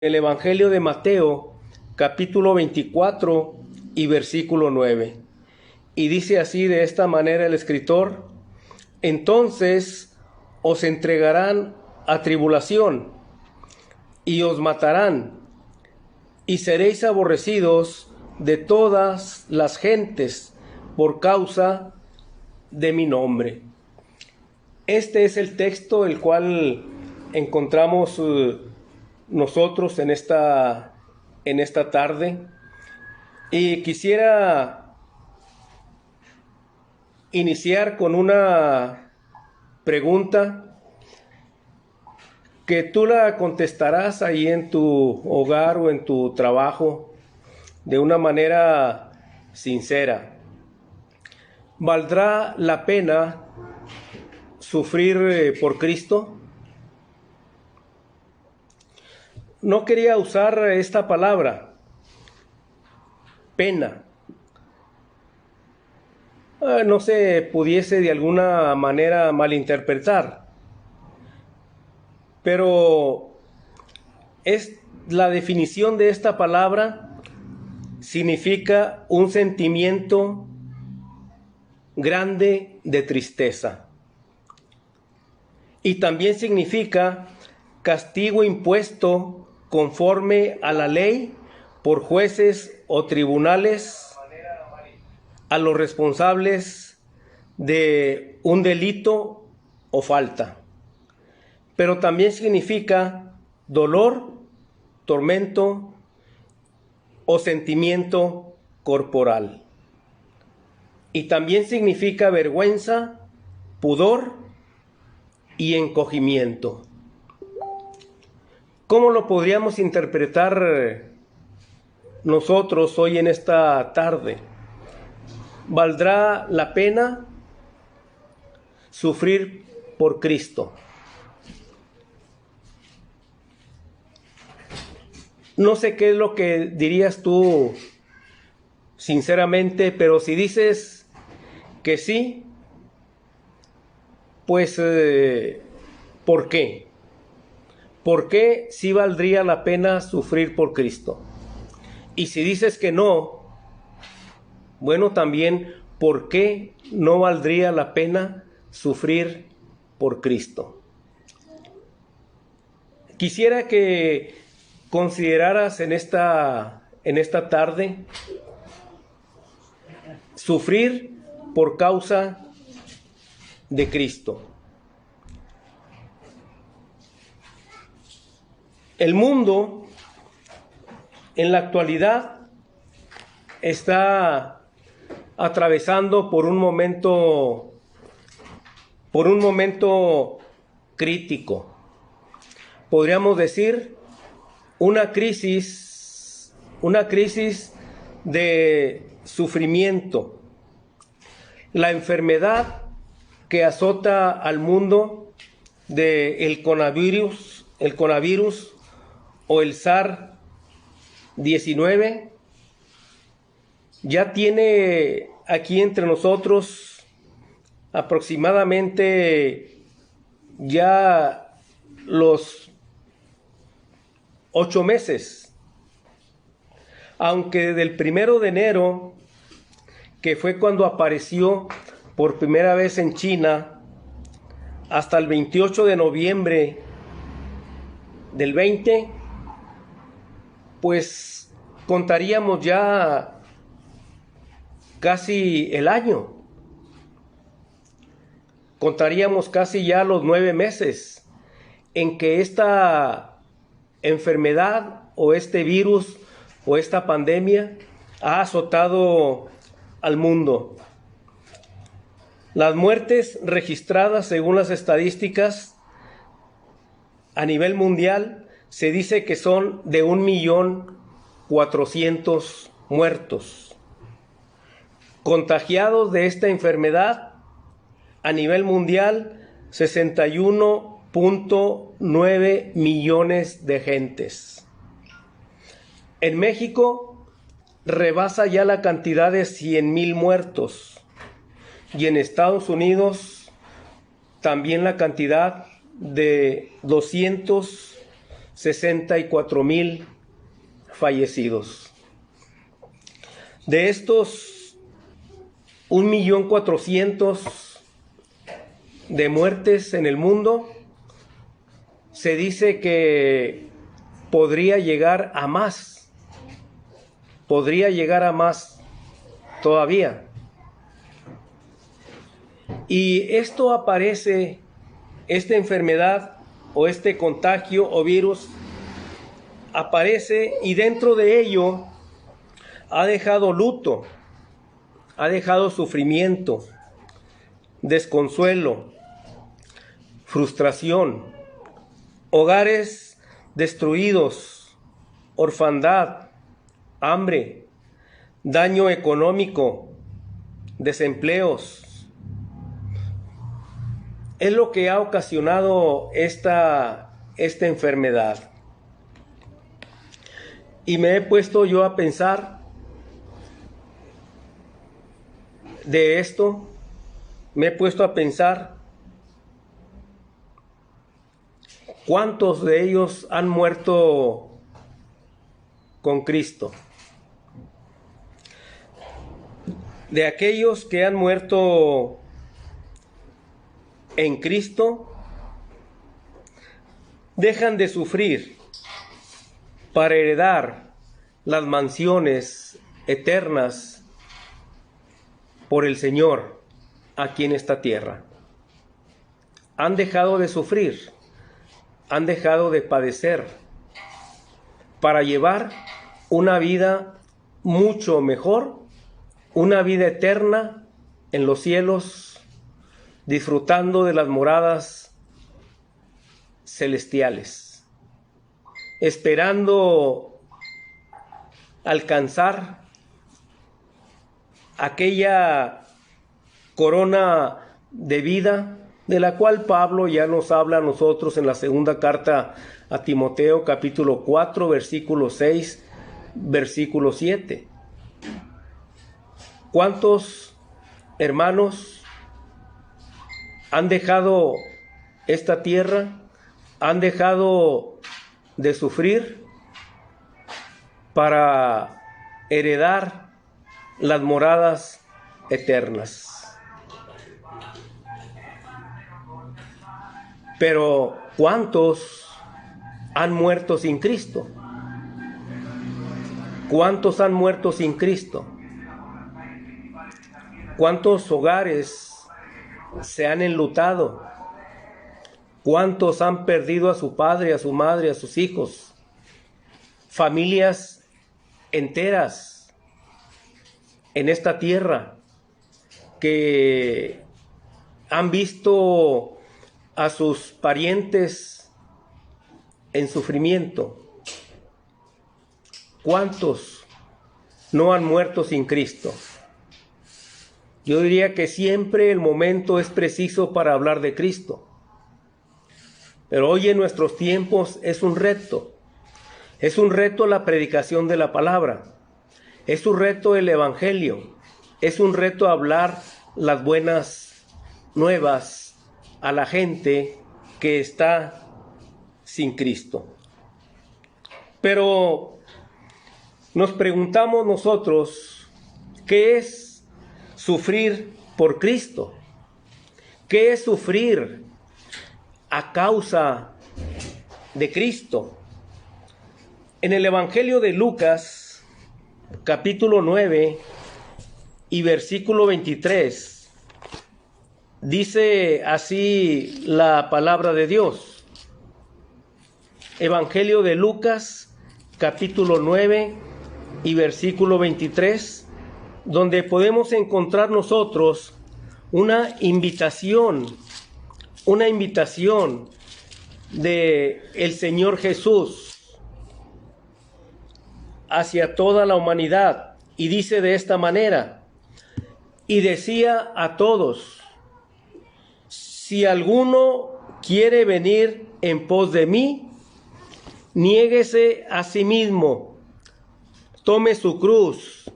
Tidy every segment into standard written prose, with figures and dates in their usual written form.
El Evangelio de Mateo, capítulo 24 y versículo 9. Y dice así de esta manera el escritor: entonces os entregarán a tribulación y os matarán, y seréis aborrecidos de todas las gentes por causa de mi nombre. Este es el texto el cual encontramos nosotros en esta tarde, y quisiera iniciar con una pregunta que tú la contestarás ahí en tu hogar o en tu trabajo de una manera sincera. ¿Valdrá la pena sufrir por Cristo? No quería usar esta palabra, pena. No se pudiese de alguna manera malinterpretar, pero es la definición de esta palabra. Significa un sentimiento grande de tristeza, y también significa castigo impuesto conforme a la ley por jueces o tribunales a los responsables de un delito o falta. Pero también significa dolor, tormento o sentimiento corporal. Y también significa vergüenza, pudor y encogimiento. ¿Cómo lo podríamos interpretar nosotros hoy en esta tarde? ¿Valdrá la pena sufrir por Cristo? No sé qué es lo que dirías tú sinceramente, pero si dices que sí, pues ¿por qué? ¿Por qué sí valdría la pena sufrir por Cristo? Y si dices que no, bueno, también, ¿por qué no valdría la pena sufrir por Cristo? Quisiera que consideraras en esta tarde sufrir por causa de Cristo. El mundo en la actualidad está atravesando por un momento crítico. Podríamos decir una crisis de sufrimiento. La enfermedad que azota al mundo del coronavirus o el SARS-19 ya tiene aquí entre nosotros aproximadamente ya los 8 meses. Aunque desde el 1 de enero, que fue cuando apareció por primera vez en China, hasta el 28 de noviembre del 20, pues contaríamos ya casi el año. Contaríamos casi ya los 9 meses en que esta enfermedad o este virus o esta pandemia ha azotado al mundo. Las muertes registradas según las estadísticas a nivel mundial se dice que son de 1.400.000 muertos. Contagiados de esta enfermedad a nivel mundial, 61.9 millones de gentes. En México rebasa ya la cantidad de 100,000 muertos, y en Estados Unidos también la cantidad de 200 64,000 fallecidos. De estos, 1,400,000 de muertes en el mundo, se dice que podría llegar a más todavía. Y esto aparece, esta enfermedad o este contagio o virus aparece, y dentro de ello ha dejado luto, ha dejado sufrimiento, desconsuelo, frustración, hogares destruidos, orfandad, hambre, daño económico, desempleos. Es lo que ha ocasionado esta enfermedad. Y me he puesto yo a pensar de esto, ¿cuántos de ellos han muerto con Cristo? De aquellos que han muerto en Cristo, dejan de sufrir para heredar las mansiones eternas por el Señor aquí en esta tierra. Han dejado de sufrir, han dejado de padecer para llevar una vida mucho mejor, una vida eterna en los cielos, disfrutando de las moradas celestiales, esperando alcanzar aquella corona de vida de la cual Pablo ya nos habla a nosotros en la segunda carta a Timoteo, capítulo 4, versículo 6, versículo 7. ¿Cuántos hermanos han dejado esta tierra, han dejado de sufrir para heredar las moradas eternas? Pero ¿cuántos han muerto sin Cristo? ¿Cuántos han muerto sin Cristo? ¿Cuántos hogares se han enlutado? ¿Cuántos han perdido a su padre, a su madre, a sus hijos? Familias enteras en esta tierra que han visto a sus parientes en sufrimiento. ¿Cuántos no han muerto sin Cristo? Yo diría que siempre el momento es preciso para hablar de Cristo. Pero hoy en nuestros tiempos es un reto. Es un reto la predicación de la palabra. Es un reto el evangelio. Es un reto hablar las buenas nuevas a la gente que está sin Cristo. Pero nos preguntamos nosotros, ¿qué es sufrir por Cristo? ¿Qué es sufrir a causa de Cristo? En el Evangelio de Lucas, capítulo 9 y versículo 23, dice así la palabra de Dios. Evangelio de Lucas, capítulo 9 y versículo 23, donde podemos encontrar nosotros una invitación de el Señor Jesús hacia toda la humanidad, y dice de esta manera: y decía a todos, si alguno quiere venir en pos de mí, niéguese a sí mismo, tome su cruz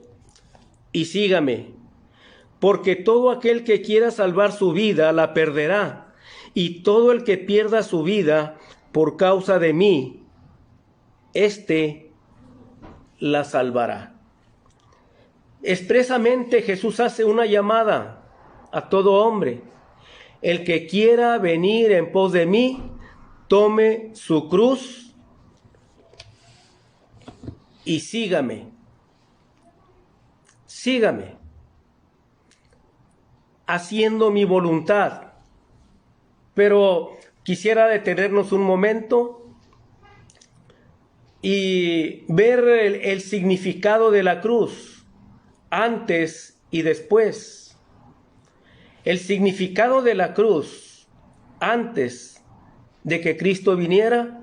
y sígame, porque todo aquel que quiera salvar su vida la perderá, y todo el que pierda su vida por causa de mí éste la salvará. Expresamente Jesús hace una llamada a todo hombre. El que quiera venir en pos de mí, tome su cruz y sígame. Sígame, haciendo mi voluntad. Pero quisiera detenernos un momento y ver el significado de la cruz antes y después. El significado de la cruz antes de que Cristo viniera,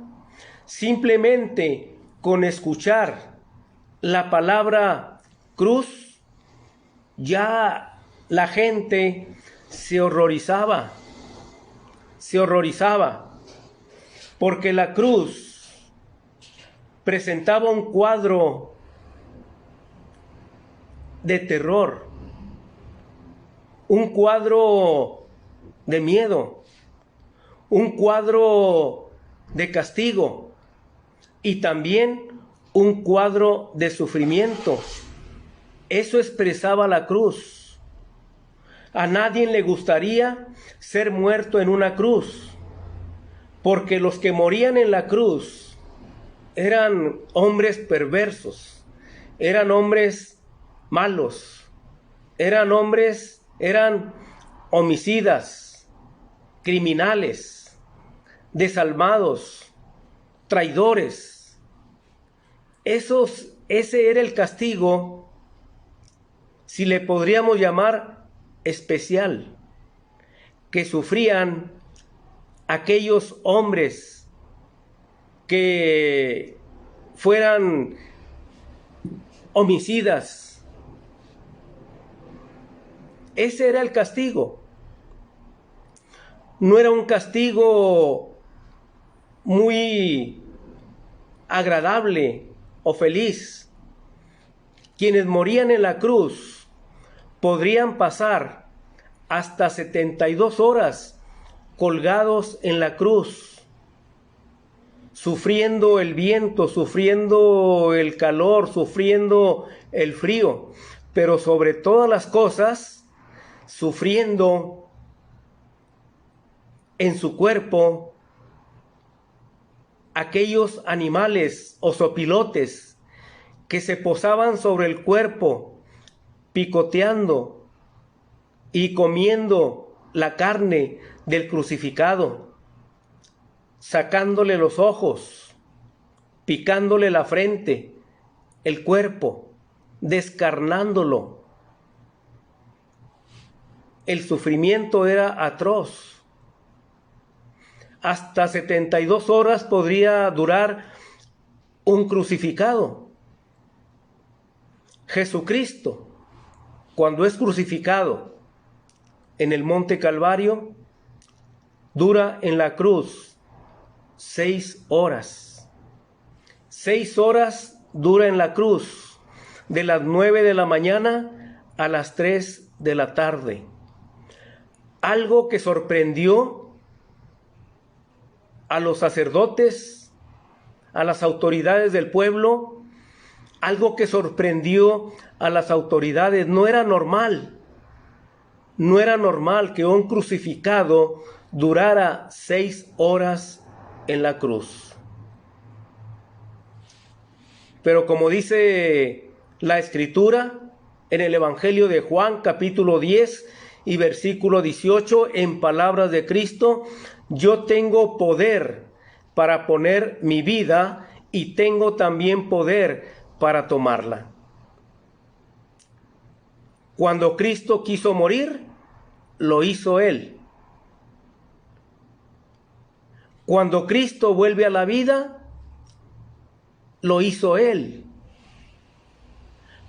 simplemente con escuchar la palabra cruz, ya la gente se horrorizaba, porque la cruz presentaba un cuadro de terror, un cuadro de miedo, un cuadro de castigo y también un cuadro de sufrimiento. Eso expresaba la cruz. A nadie le gustaría ser muerto en una cruz, porque los que morían en la cruz eran hombres perversos, eran hombres malos, eran homicidas, criminales, desalmados, traidores. Ese era el castigo, si le podríamos llamar especial, que sufrían aquellos hombres que fueran homicidas. Ese era el castigo. No era un castigo muy agradable o feliz. Quienes morían en la cruz podrían pasar hasta 72 horas colgados en la cruz, sufriendo el viento, sufriendo el calor, sufriendo el frío, pero sobre todas las cosas, sufriendo en su cuerpo aquellos animales o zopilotes que se posaban sobre el cuerpo, picoteando y comiendo la carne del crucificado, sacándole los ojos, picándole la frente, el cuerpo, descarnándolo. El sufrimiento era atroz. Hasta 72 horas podría durar un crucificado. Jesucristo, cuando es crucificado en el Monte Calvario, dura en la cruz 6 horas. 6 horas dura en la cruz, de las 9 de la mañana a las 3 de la tarde. Algo que sorprendió a los sacerdotes, a las autoridades del pueblo, algo que sorprendió a las autoridades. No era normal que un crucificado durara 6 horas en la cruz. Pero como dice la Escritura en el Evangelio de Juan, capítulo 10 y versículo 18, en palabras de Cristo: yo tengo poder para poner mi vida y tengo también poder para tomarla. Cuando Cristo quiso morir, lo hizo Él. Cuando Cristo vuelve a la vida, lo hizo Él.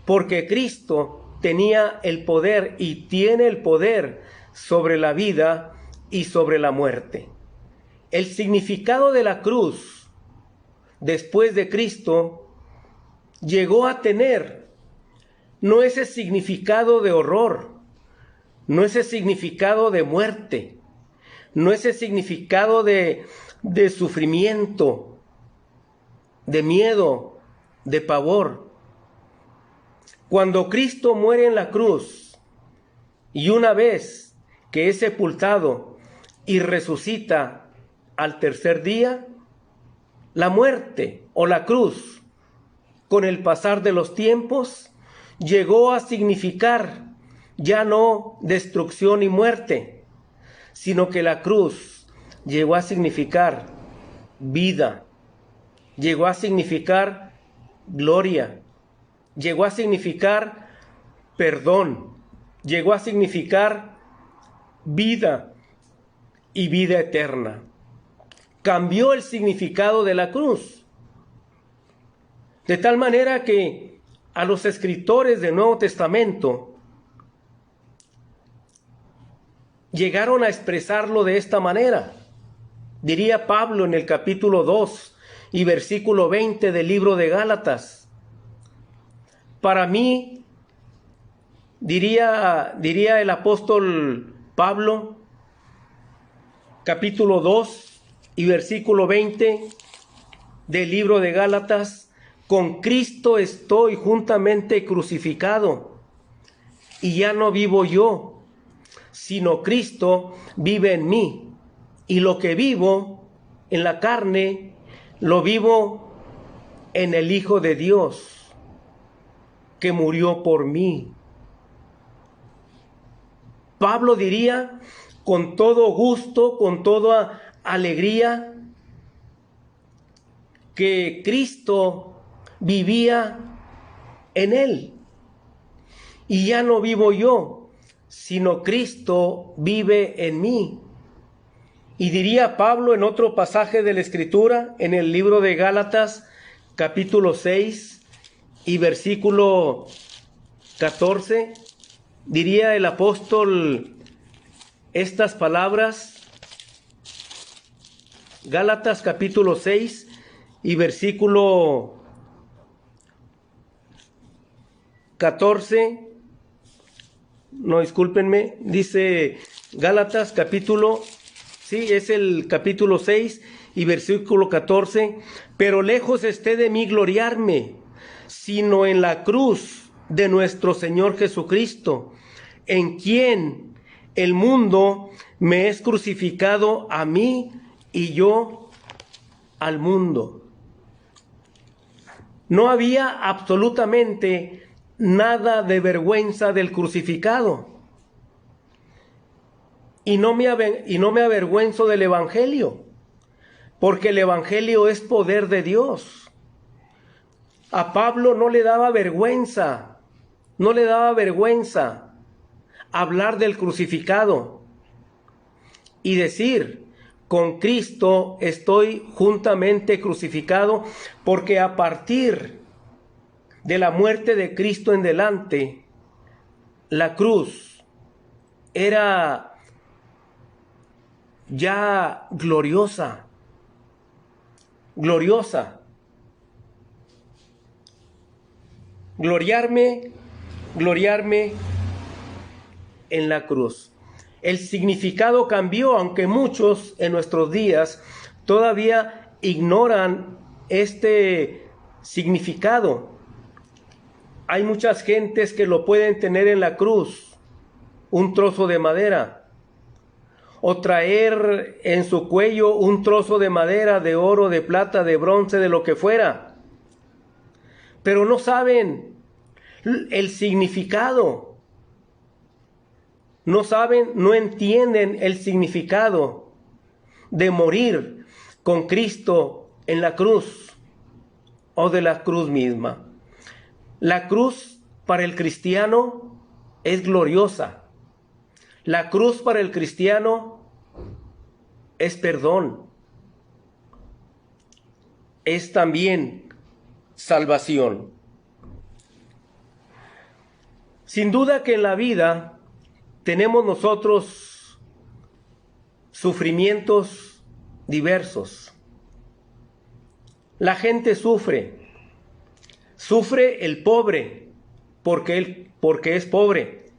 Porque Cristo tenía el poder y tiene el poder sobre la vida y sobre la muerte. El significado de la cruz, después de Cristo, llegó a tener no ese significado de horror, no ese significado de muerte, no ese significado de sufrimiento, de miedo, de pavor. Cuando Cristo muere en la cruz y una vez que es sepultado y resucita al tercer día, la muerte o la cruz, con el pasar de los tiempos, llegó a significar ya no destrucción y muerte, sino que la cruz llegó a significar vida, llegó a significar gloria, llegó a significar perdón, llegó a significar vida y vida eterna. Cambió el significado de la cruz, de tal manera que a los escritores del Nuevo Testamento llegaron a expresarlo de esta manera. Diría Pablo en el capítulo 2 y versículo 20 del libro de Gálatas: para mí, diría el apóstol Pablo, capítulo 2 y versículo 20 del libro de Gálatas: con Cristo estoy juntamente crucificado, y ya no vivo yo, sino Cristo vive en mí. Y lo que vivo en la carne, lo vivo en el Hijo de Dios, que murió por mí. Pablo diría con todo gusto, con toda alegría, que Cristo vivía en él. Y ya no vivo yo, sino Cristo vive en mí. Y diría Pablo en otro pasaje de la Escritura, en el libro de Gálatas, capítulo 6 y versículo 14, diría el apóstol estas palabras. Gálatas capítulo 6 y versículo 14, no, discúlpenme, dice Gálatas capítulo, sí, es el capítulo 6 y versículo 14, pero lejos esté de mí gloriarme, sino en la cruz de nuestro Señor Jesucristo, en quien el mundo me es crucificado a mí y yo al mundo. No había absolutamente nada de vergüenza del crucificado. Y no me avergüenzo del Evangelio, porque el Evangelio es poder de Dios. A Pablo no le daba vergüenza hablar del crucificado y decir: con Cristo estoy juntamente crucificado, porque a partir de la muerte de Cristo en delante, la cruz era ya gloriosa. Gloriarme en la cruz. El significado cambió, aunque muchos en nuestros días todavía ignoran este significado. Hay muchas gentes que lo pueden tener en la cruz, un trozo de madera, o traer en su cuello un trozo de madera, de oro, de plata, de bronce, de lo que fuera, pero no saben el significado. No entienden el significado de morir con Cristo en la cruz o de la cruz misma. La cruz para el cristiano es gloriosa. La cruz para el cristiano es perdón. Es también salvación. Sin duda que en la vida tenemos nosotros sufrimientos diversos. La gente sufre el pobre porque es pobre.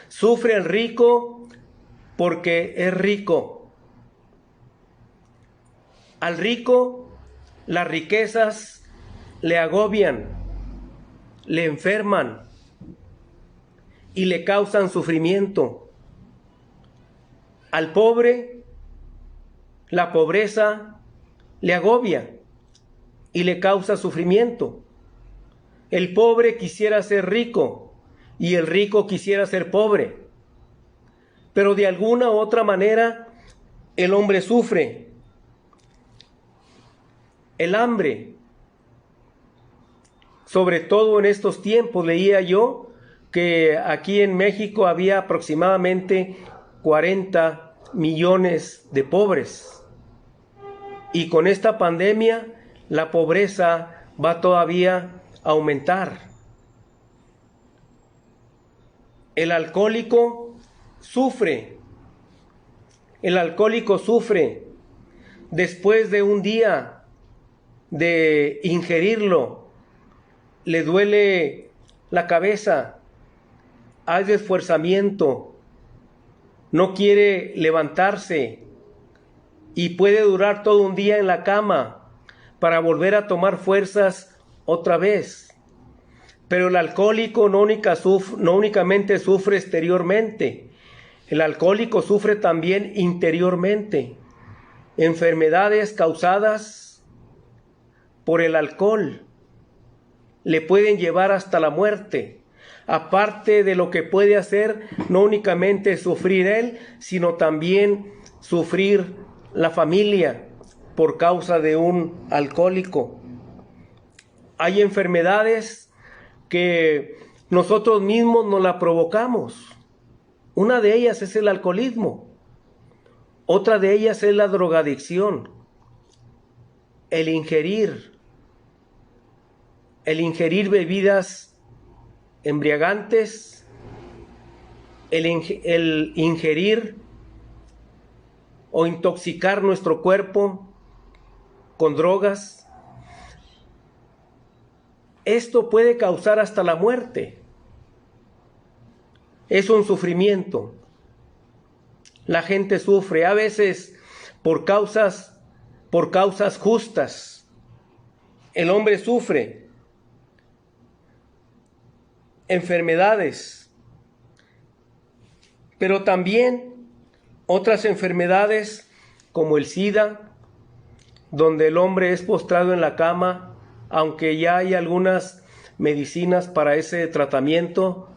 Sufre el rico porque es rico. Al rico las riquezas le agobian, le enferman y le causan sufrimiento. Al pobre, la pobreza le agobia y le causa sufrimiento. El pobre quisiera ser rico y el rico quisiera ser pobre. Pero de alguna u otra manera el hombre sufre. El hambre, sobre todo en estos tiempos, leía yo que aquí en México había aproximadamente 40 millones de pobres. Y con esta pandemia la pobreza va todavía a aumentar. El alcohólico sufre. El alcohólico sufre después de un día de ingerirlo. Le duele la cabeza, hay desfuerzamiento, no quiere levantarse y puede durar todo un día en la cama para volver a tomar fuerzas otra vez. Pero el alcohólico no únicamente sufre exteriormente, el alcohólico sufre también interiormente. Enfermedades causadas por el alcohol le pueden llevar hasta la muerte. Aparte de lo que puede hacer, no únicamente sufrir él, sino también sufrir la familia por causa de un alcohólico. Hay enfermedades que nosotros mismos nos la provocamos. Una de ellas es el alcoholismo. Otra de ellas es la drogadicción. El ingerir bebidas embriagantes, el ingerir o intoxicar nuestro cuerpo con drogas. Esto puede causar hasta la muerte. Es un sufrimiento. La gente sufre a veces por causas justas. El hombre sufre enfermedades, pero también otras enfermedades como el SIDA, donde el hombre es postrado en la cama, aunque ya hay algunas medicinas para ese tratamiento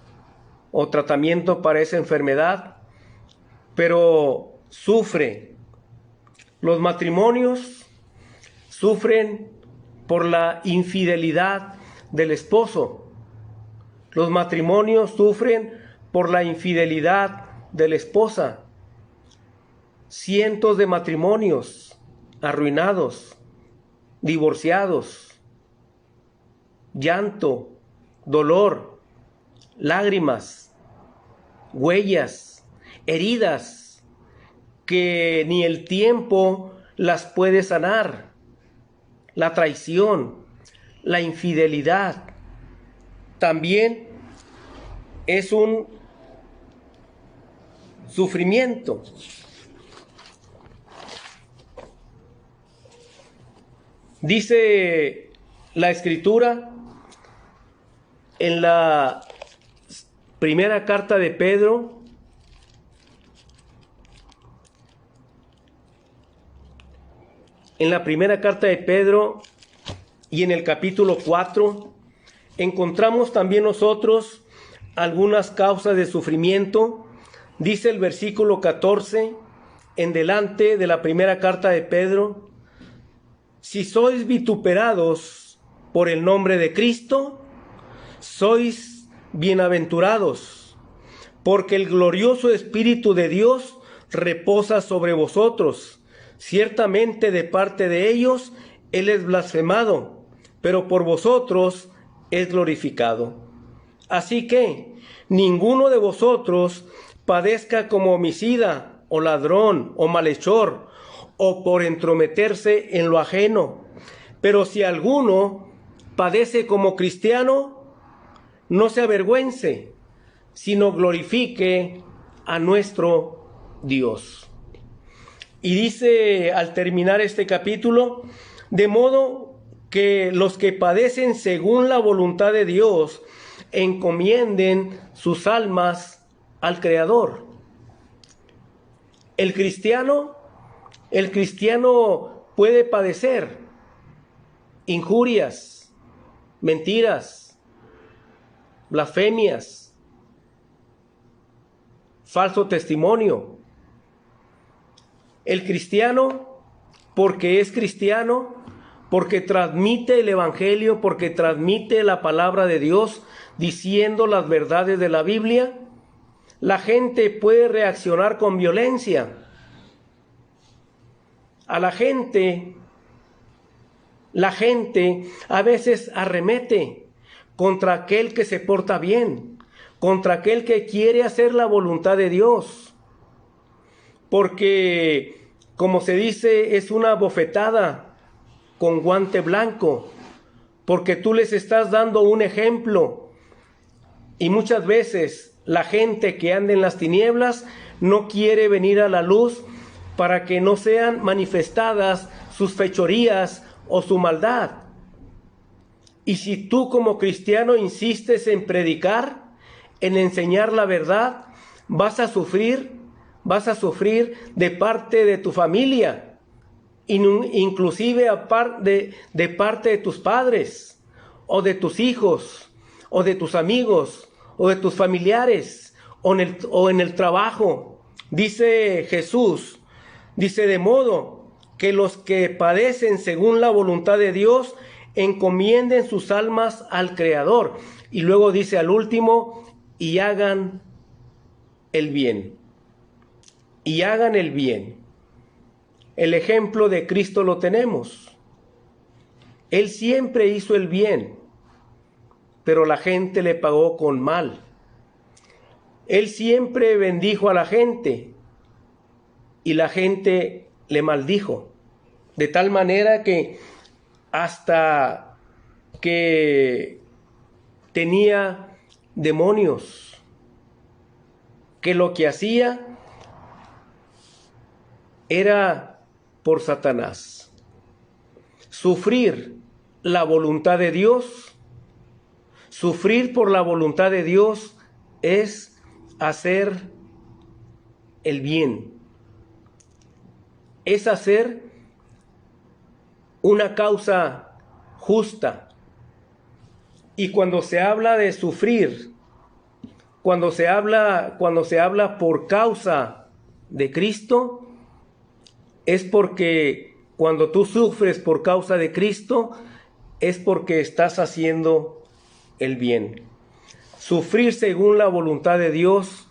o tratamiento para esa enfermedad, pero sufre. Los matrimonios sufren por la infidelidad del esposo. Los matrimonios sufren por la infidelidad de la esposa. Cientos de matrimonios arruinados, divorciados, llanto, dolor, lágrimas, huellas, heridas que ni el tiempo las puede sanar. La traición, la infidelidad, también es un sufrimiento. Dice la Escritura en la primera carta de Pedro, y en el capítulo 4, encontramos también nosotros algunas causas de sufrimiento. Dice el versículo 14 en delante de la primera carta de Pedro: si sois vituperados por el nombre de Cristo, sois bienaventurados, porque el glorioso Espíritu de Dios reposa sobre vosotros. Ciertamente de parte de ellos Él es blasfemado, pero por vosotros es glorificado. Así que ninguno de vosotros padezca como homicida, o ladrón, o malhechor, o por entrometerse en lo ajeno. Pero si alguno padece como cristiano, no se avergüence, sino glorifique a nuestro Dios. Y dice al terminar este capítulo: de modo que los que padecen según la voluntad de Dios encomienden sus almas al Creador. El cristiano puede padecer injurias, mentiras, blasfemias, falso testimonio. El cristiano, porque es cristiano, porque transmite el Evangelio, porque transmite la palabra de Dios, diciendo las verdades de la Biblia, la gente puede reaccionar con violencia. La gente a veces arremete contra aquel que se porta bien, contra aquel que quiere hacer la voluntad de Dios. Porque, como se dice, es una bofetada con guante blanco, porque tú les estás dando un ejemplo. Y muchas veces la gente que anda en las tinieblas no quiere venir a la luz para que no sean manifestadas sus fechorías o su maldad. Y si tú como cristiano insistes en predicar, en enseñar la verdad, vas a sufrir de parte de tu familia, inclusive de parte de tus padres, o de tus hijos, o de tus amigos, o de tus familiares, o en el trabajo. Dice Jesús, dice: de modo que los que padecen según la voluntad de Dios encomienden sus almas al Creador. Y luego dice al último: y hagan el bien. Y hagan el bien. El ejemplo de Cristo lo tenemos. Él siempre hizo el bien, pero la gente le pagó con mal. Él siempre bendijo a la gente y la gente le maldijo. De tal manera que hasta que tenía demonios, que lo que hacía era por Satanás. Sufrir la voluntad de Dios, sufrir por la voluntad de Dios es hacer el bien, es hacer una causa justa. Y cuando se habla de sufrir, cuando se habla por causa de Cristo, es porque cuando tú sufres por causa de Cristo, es porque estás haciendo el bien. Sufrir según la voluntad de Dios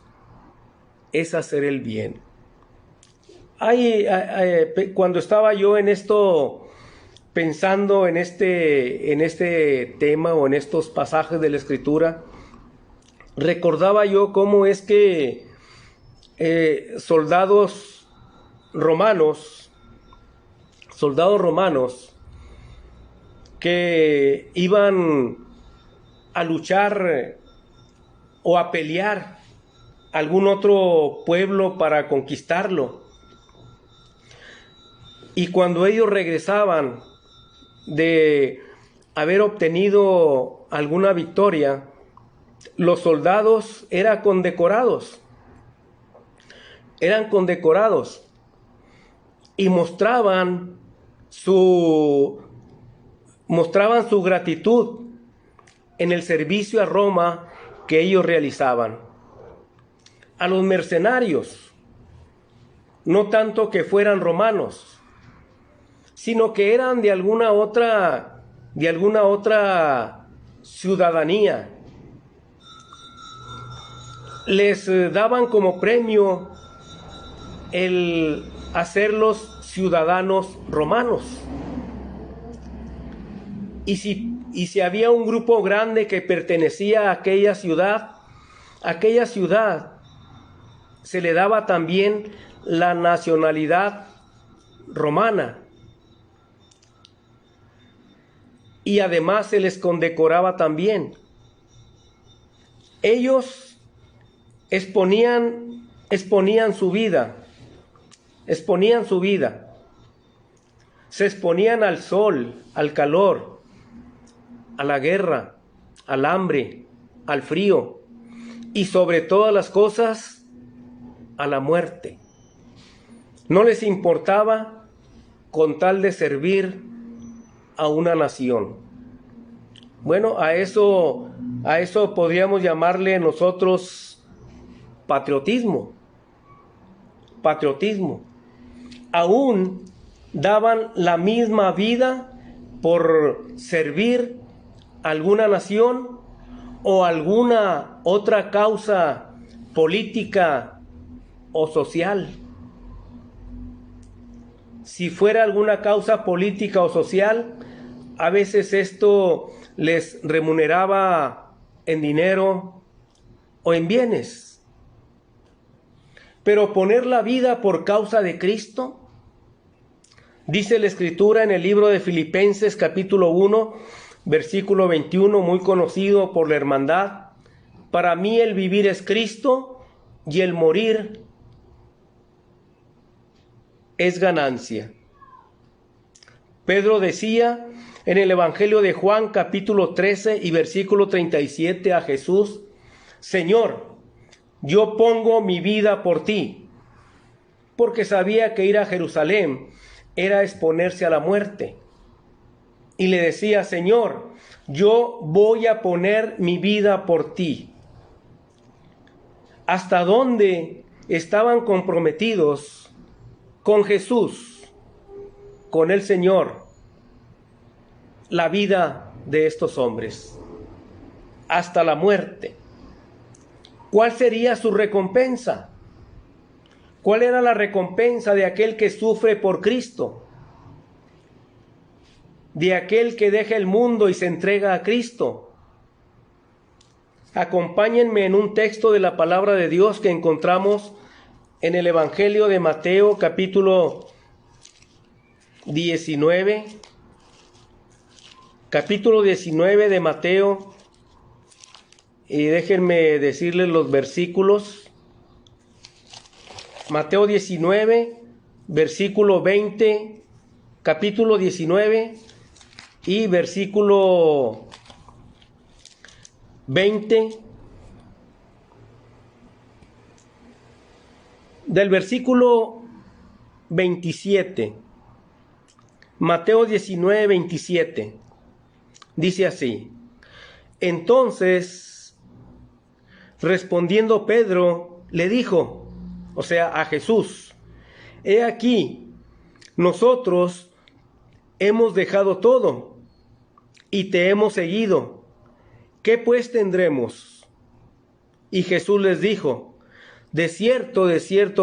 es hacer el bien. Cuando estaba yo en esto, pensando en este tema o en estos pasajes de la Escritura, recordaba yo cómo es que soldados romanos que iban a luchar o a pelear algún otro pueblo para conquistarlo. Y cuando ellos regresaban de haber obtenido alguna victoria, los soldados eran condecorados y mostraban su gratitud en el servicio a Roma que ellos realizaban. A los mercenarios, no tanto que fueran romanos, sino que eran de alguna otra ciudadanía, les daban como premio el hacerlos ciudadanos romanos. Y si había un grupo grande que pertenecía a aquella ciudad se le daba también la nacionalidad romana. Y además se les condecoraba también. Ellos exponían su vida. se exponían al sol, al calor, a la guerra, al hambre, al frío y sobre todas las cosas a la muerte. No les importaba con tal de servir a una nación. Bueno, a eso podríamos llamarle nosotros patriotismo. Patriotismo. Aún daban la misma vida por servir a alguna nación o alguna otra causa política o social. Si fuera alguna causa política o social, a veces esto les remuneraba en dinero o en bienes. Pero poner la vida por causa de Cristo, dice la Escritura en el libro de Filipenses capítulo 1, versículo 21, muy conocido por la hermandad: para mí el vivir es Cristo y el morir es ganancia. Pedro decía en el Evangelio de Juan capítulo 13 y versículo 37 a Jesús: Señor, yo pongo mi vida por ti, porque sabía que ir a Jerusalén era exponerse a la muerte. Y le decía: Señor, yo voy a poner mi vida por ti. ¿Hasta dónde estaban comprometidos con Jesús, con el Señor, la vida de estos hombres? Hasta la muerte. ¿Cuál sería su recompensa? ¿Cuál era la recompensa de aquel que sufre por Cristo? De aquel que deja el mundo y se entrega a Cristo. Acompáñenme en un texto de la palabra de Dios que encontramos en el Evangelio de Mateo, capítulo 19. Capítulo 19 de Mateo. Y déjenme decirles los versículos. Mateo 19, versículo 20, capítulo 19 y versículo 20. Del versículo 27. Mateo 19, 27. Dice así: entonces, respondiendo Pedro, le dijo, o sea, a Jesús: he aquí, nosotros hemos dejado todo y te hemos seguido. ¿Qué pues tendremos? Y Jesús les dijo: de cierto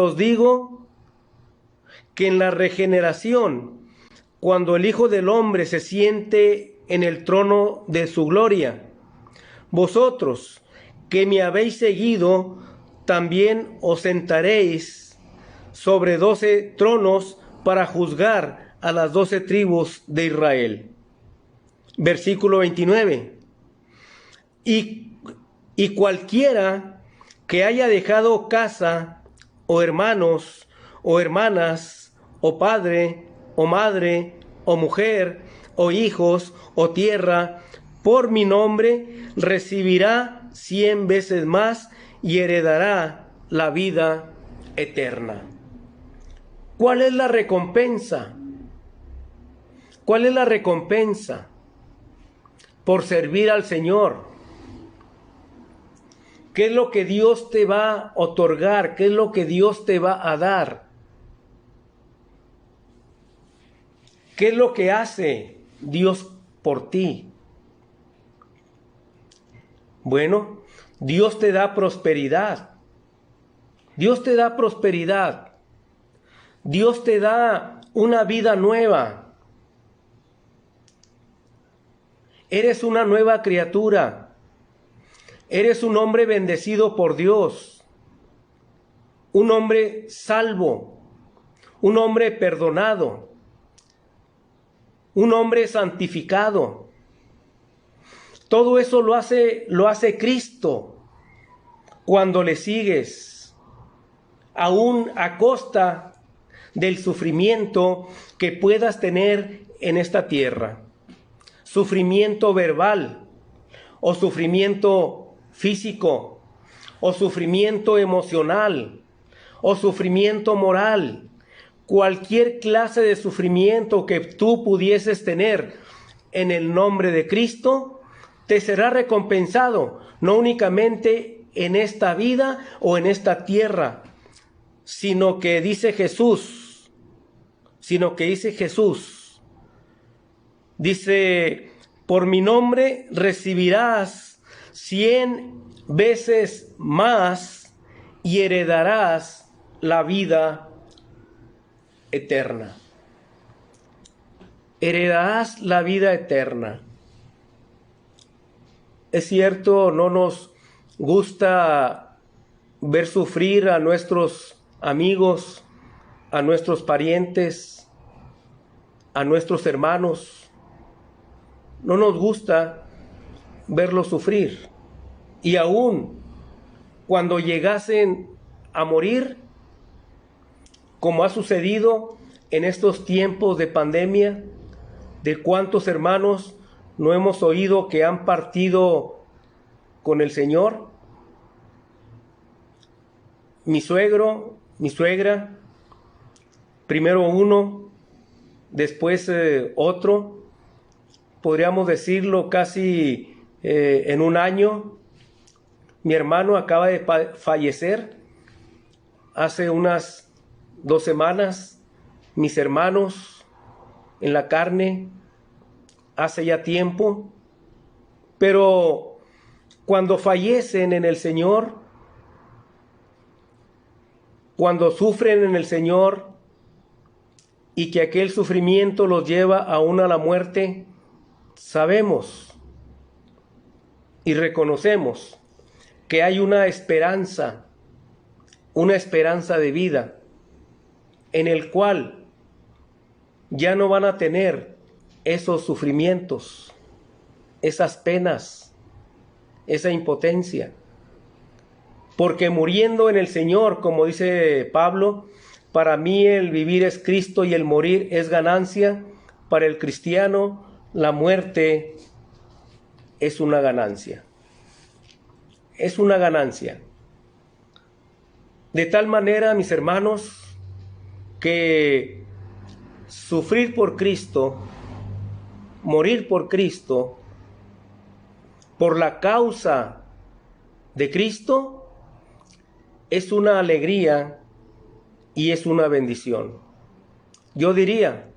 os digo, que en la regeneración, cuando el Hijo del Hombre se siente en el trono de su gloria, vosotros que me habéis seguido, también os sentaréis sobre 12 tronos para juzgar a las 12 tribus de Israel. Versículo 29. Y cualquiera que haya dejado casa, o hermanos, o hermanas, o padre, o madre, o mujer, o hijos, o tierra, por mi nombre, recibirá 100 veces más y heredará la vida eterna. ¿Cuál es la recompensa? ¿Cuál es la recompensa por servir al Señor? ¿Qué es lo que Dios te va a otorgar? ¿Qué es lo que Dios te va a dar? ¿Qué es lo que hace Dios por ti? Bueno, Dios te da prosperidad. Dios te da prosperidad. Dios te da una vida nueva. Eres una nueva criatura. Eres un hombre bendecido por Dios. Un hombre salvo. Un hombre perdonado. Un hombre santificado. Todo eso lo hace Cristo cuando le sigues, aún a costa del sufrimiento que puedas tener en esta tierra. Sufrimiento verbal, o sufrimiento físico, o sufrimiento emocional, o sufrimiento moral. Cualquier clase de sufrimiento que tú pudieses tener en el nombre de Cristo, te será recompensado, no únicamente en esta vida o en esta tierra, sino que dice Jesús, dice, por mi nombre recibirás 100 veces más y heredarás la vida eterna. Heredarás la vida eterna. Es cierto, no nos gusta ver sufrir a nuestros amigos, a nuestros parientes, a nuestros hermanos. No nos gusta verlos sufrir. Y aún cuando llegasen a morir, como ha sucedido en estos tiempos de pandemia, de cuántos hermanos no hemos oído que han partido con el Señor. Mi suegro, mi suegra, primero uno, después otro, podríamos decirlo casi en un año. Mi hermano acaba de fallecer hace unas 2 semanas. Mis hermanos en la carne hace ya tiempo, pero cuando fallecen en el Señor, cuando sufren en el Señor y que aquel sufrimiento los lleva aún a la muerte, sabemos y reconocemos que hay una esperanza de vida en el cual ya no van a tener esos sufrimientos, esas penas, esa impotencia. Porque muriendo en el Señor, como dice Pablo, para mí el vivir es Cristo y el morir es ganancia. Para el cristiano, la muerte es una ganancia. Es una ganancia. De tal manera, mis hermanos, que sufrir por Cristo, morir por Cristo, por la causa de Cristo, es una alegría y es una bendición. Yo diría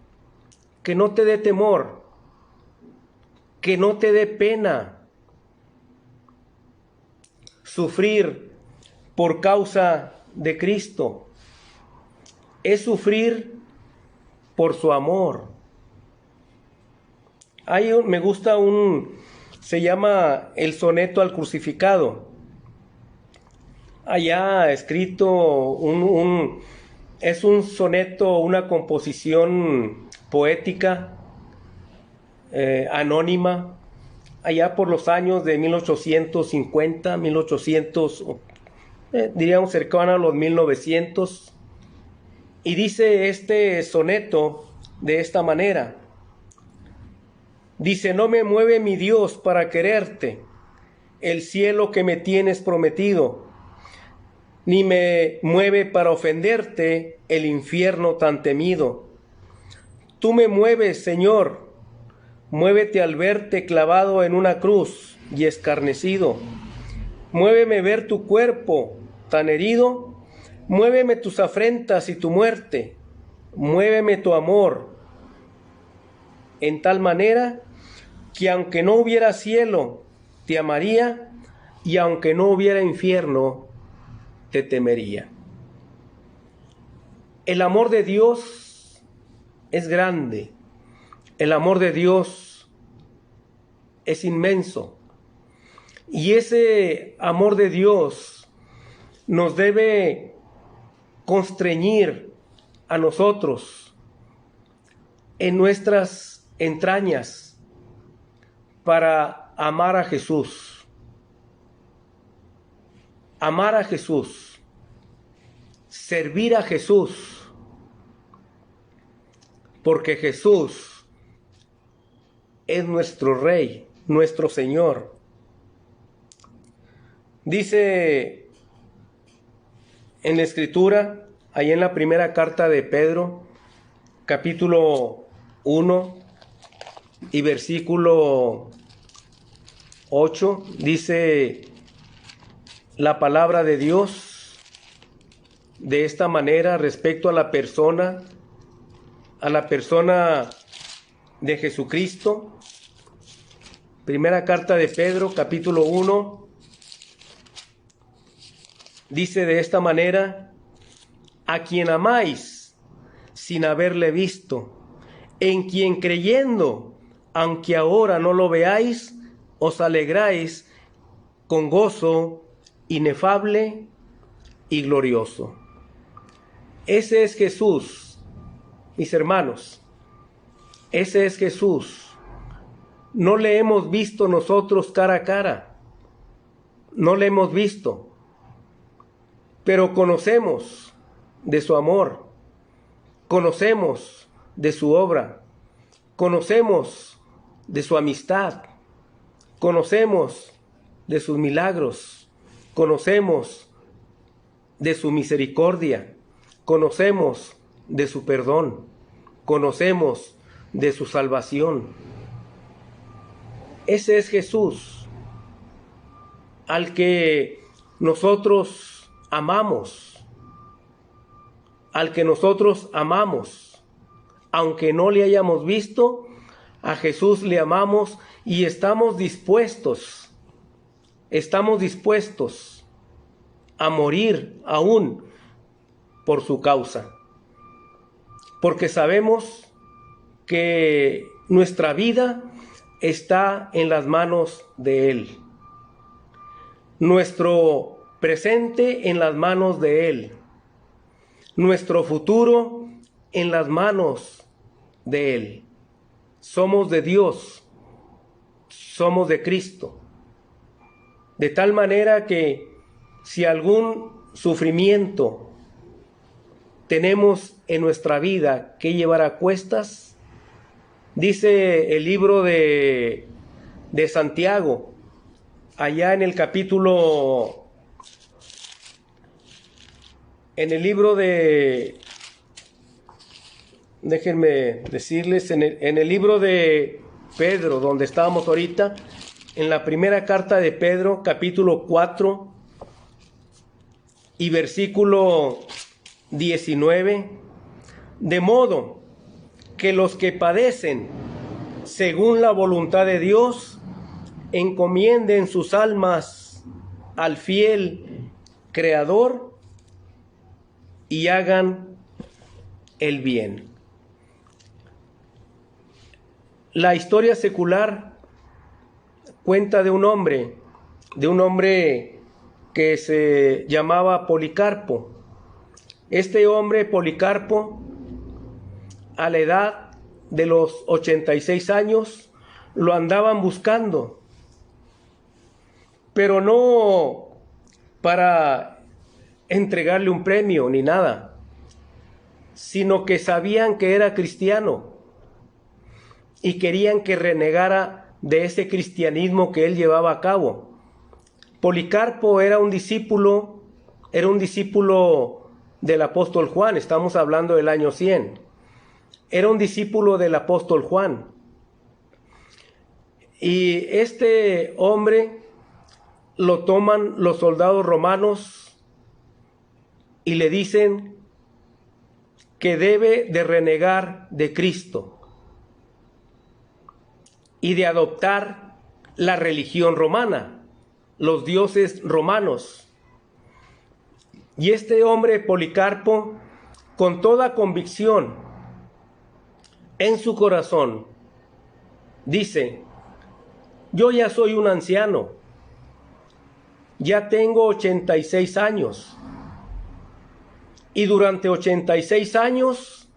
que no te dé temor, que no te dé pena sufrir por causa de Cristo. Es sufrir por su amor. Me gusta se llama el soneto al crucificado. Allá escrito es un soneto, una composición poética, anónima, allá por los años de 1850, diríamos cercano a los 1900. Y dice este soneto de esta manera. Dice, no me mueve mi Dios para quererte, el cielo que me tienes prometido, ni me mueve para ofenderte el infierno tan temido. Tú me mueves, Señor, muévete al verte clavado en una cruz y escarnecido. Muéveme ver tu cuerpo tan herido, muéveme tus afrentas y tu muerte, muéveme tu amor, en tal manera que aunque no hubiera cielo, te amaría, y aunque no hubiera infierno, te temería. El amor de Dios es grande, el amor de Dios es inmenso, y ese amor de Dios nos debe constreñir a nosotros en nuestras entrañas para amar a Jesús. Amar a Jesús, servir a Jesús, porque Jesús es nuestro Rey, nuestro Señor. Dice en la Escritura, ahí en la primera carta de Pedro, capítulo 1 y versículo 8, dice la palabra de Dios de esta manera respecto a la persona de Jesucristo. Primera carta de Pedro, capítulo 1, dice de esta manera: a quien amáis sin haberle visto, en quien creyendo, aunque ahora no lo veáis, os alegráis con gozo inefable y glorioso. Ese es Jesús, mis hermanos. Ese es Jesús. No le hemos visto nosotros cara a cara. No le hemos visto. Pero conocemos de su amor. Conocemos de su obra. Conocemos de su amistad. Conocemos de sus milagros. Conocemos de su misericordia. Conocemos de su perdón. Conocemos de su salvación. Ese es Jesús, al que nosotros amamos, aunque no le hayamos visto, a Jesús le amamos y estamos dispuestos a morir aún por su causa, porque sabemos que nuestra vida está en las manos de Él, nuestro presente en las manos de Él, nuestro futuro en las manos de Él. Somos de Dios, somos de Cristo, de tal manera que si algún sufrimiento tenemos en nuestra vida que llevar a cuestas, dice el libro de Santiago, allá en el capítulo, en el libro de, déjenme decirles, en el libro de Pedro, donde estábamos ahorita, en la primera carta de Pedro, capítulo 4 y versículo 19, de modo que los que padecen según la voluntad de Dios encomienden sus almas al fiel Creador y hagan el bien. La historia secular cuenta de un hombre que se llamaba Policarpo. Este hombre, Policarpo, a la edad de los 86 años, lo andaban buscando, pero no para entregarle un premio ni nada, sino que sabían que era cristiano y querían que renegara de ese cristianismo que él llevaba a cabo. Policarpo era un discípulo del apóstol Juan. Estamos hablando del año 100. Era un discípulo del apóstol Juan. Y este hombre lo toman los soldados romanos y le dicen que debe de renegar de Cristo y de adoptar la religión romana, los dioses romanos. Y este hombre, Policarpo, con toda convicción en su corazón, dice: yo ya soy un anciano, ya tengo 86 años, y durante 86 años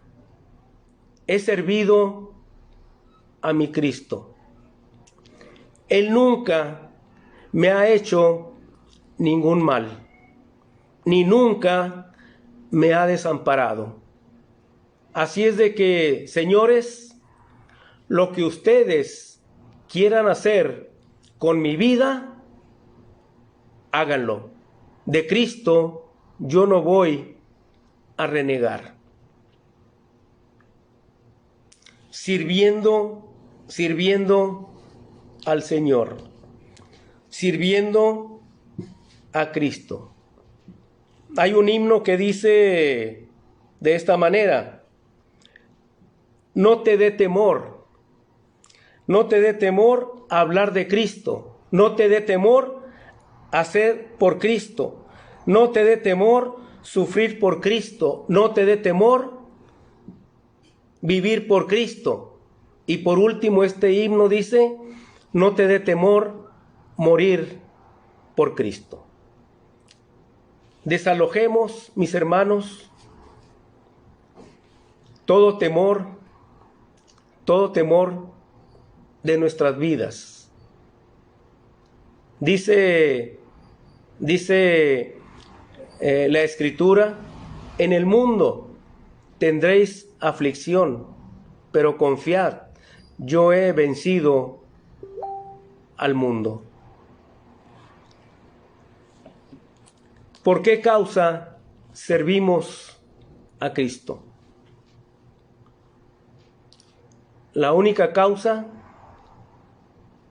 he servido a mi Cristo. Él nunca me ha hecho ningún mal, ni nunca me ha desamparado. Así es de que, señores, lo que ustedes quieran hacer con mi vida, háganlo. De Cristo yo no voy a renegar. Sirviendo al Señor, sirviendo a Cristo. Hay un himno que dice de esta manera: no te dé temor, no te dé temor hablar de Cristo, no te dé temor hacer por Cristo, no te dé temor sufrir por Cristo, no te dé temor vivir por Cristo. Y por último, este himno dice: no te dé temor morir por Cristo. Desalojemos, mis hermanos, todo temor de nuestras vidas. Dice la Escritura: en el mundo tendréis aflicción, pero confiad, yo he vencido al mundo. ¿Por qué causa servimos a Cristo? La única causa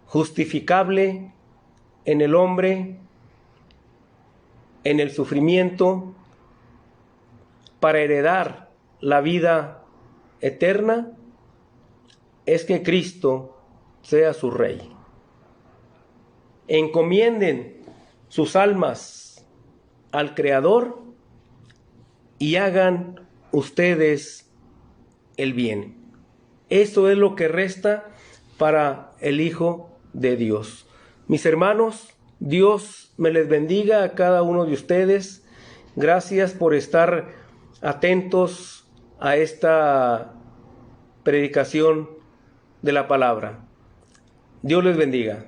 justificable en el hombre, en el sufrimiento, para heredar la vida eterna, es que Cristo sea su Rey. Encomienden sus almas al Creador y hagan ustedes el bien. Eso es lo que resta para el Hijo de Dios. Mis hermanos, Dios me les bendiga a cada uno de ustedes. Gracias por estar atentos a esta predicación de la palabra. Dios les bendiga.